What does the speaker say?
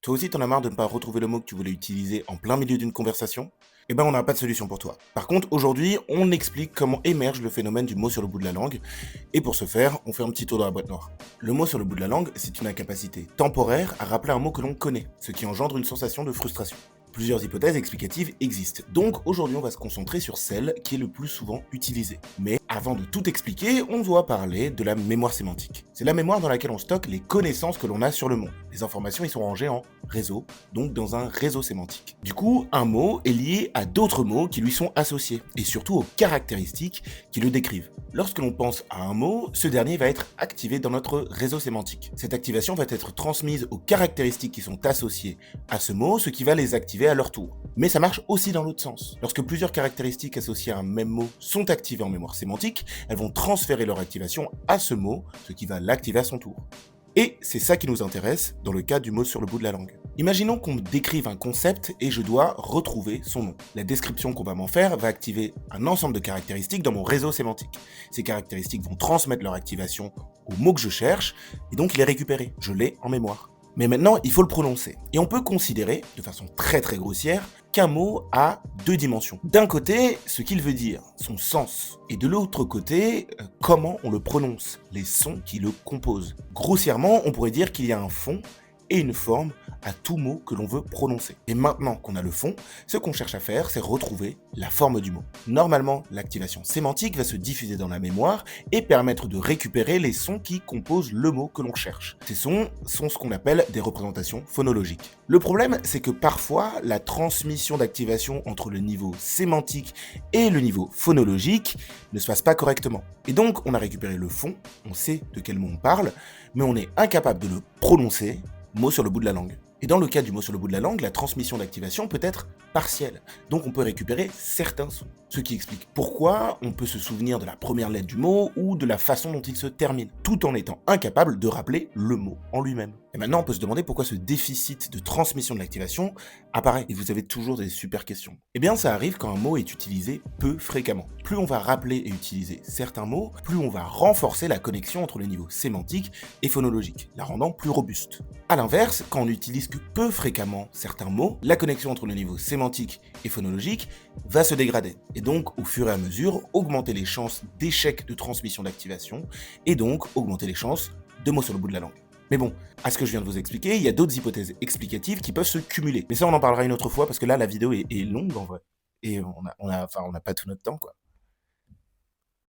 Toi aussi, t'en as marre de ne pas retrouver le mot que tu voulais utiliser en plein milieu d'une conversation? Eh ben, on n'a pas de solution pour toi. Par contre, aujourd'hui, on explique comment émerge le phénomène du mot sur le bout de la langue. Et pour ce faire, on fait un petit tour dans la boîte noire. Le mot sur le bout de la langue, c'est une incapacité temporaire à rappeler un mot que l'on connaît, ce qui engendre une sensation de frustration. Plusieurs hypothèses explicatives existent, donc aujourd'hui on va se concentrer sur celle qui est le plus souvent utilisée. Mais avant de tout expliquer, on doit parler de la mémoire sémantique. C'est la mémoire dans laquelle on stocke les connaissances que l'on a sur le monde. Les informations y sont rangées en réseaux, donc dans un réseau sémantique. Du coup, un mot est lié à d'autres mots qui lui sont associés, et surtout aux caractéristiques qui le décrivent. Lorsque l'on pense à un mot, ce dernier va être activé dans notre réseau sémantique. Cette activation va être transmise aux caractéristiques qui sont associées à ce mot, ce qui va les activer à leur tour. Mais ça marche aussi dans l'autre sens. Lorsque plusieurs caractéristiques associées à un même mot sont activées en mémoire sémantique, elles vont transférer leur activation à ce mot, ce qui va l'activer à son tour. Et c'est ça qui nous intéresse dans le cas du mot sur le bout de la langue. Imaginons qu'on me décrive un concept et je dois retrouver son nom. La description qu'on va m'en faire va activer un ensemble de caractéristiques dans mon réseau sémantique. Ces caractéristiques vont transmettre leur activation au mot que je cherche et donc il est récupéré. Je l'ai en mémoire. Mais maintenant, il faut le prononcer. Et on peut considérer, de façon très grossière, qu'un mot a deux dimensions. D'un côté, ce qu'il veut dire, son sens. Et de l'autre côté, comment on le prononce, les sons qui le composent. Grossièrement, on pourrait dire qu'il y a un fond et une forme à tout mot que l'on veut prononcer. Et maintenant qu'on a le fond, ce qu'on cherche à faire, c'est retrouver la forme du mot. Normalement, l'activation sémantique va se diffuser dans la mémoire et permettre de récupérer les sons qui composent le mot que l'on cherche. Ces sons sont ce qu'on appelle des représentations phonologiques. Le problème, c'est que parfois, la transmission d'activation entre le niveau sémantique et le niveau phonologique ne se passe pas correctement. Et donc, on a récupéré le fond, on sait de quel mot on parle, mais on est incapable de le prononcer, mot sur le bout de la langue. Et dans le cas du mot sur le bout de la langue, la transmission d'activation peut être partielle. Donc on peut récupérer certains sons. Ce qui explique pourquoi on peut se souvenir de la première lettre du mot ou de la façon dont il se termine, tout en étant incapable de rappeler le mot en lui-même. Et maintenant on peut se demander pourquoi ce déficit de transmission de l'activation apparaît. Et vous avez toujours des super questions. Eh bien ça arrive quand un mot est utilisé peu fréquemment. Plus on va rappeler et utiliser certains mots, plus on va renforcer la connexion entre le niveau sémantique et phonologique, la rendant plus robuste. A l'inverse, quand on n'utilise que peu fréquemment certains mots, la connexion entre le niveau sémantique et phonologique va se dégrader, et donc au fur et à mesure augmenter les chances d'échec de transmission d'activation, et donc augmenter les chances de mots sur le bout de la langue. Mais bon, à ce que je viens de vous expliquer, il y a d'autres hypothèses explicatives qui peuvent se cumuler. Mais ça, on en parlera une autre fois, parce que là, la vidéo est longue en vrai, et on n'a pas tout notre temps, quoi.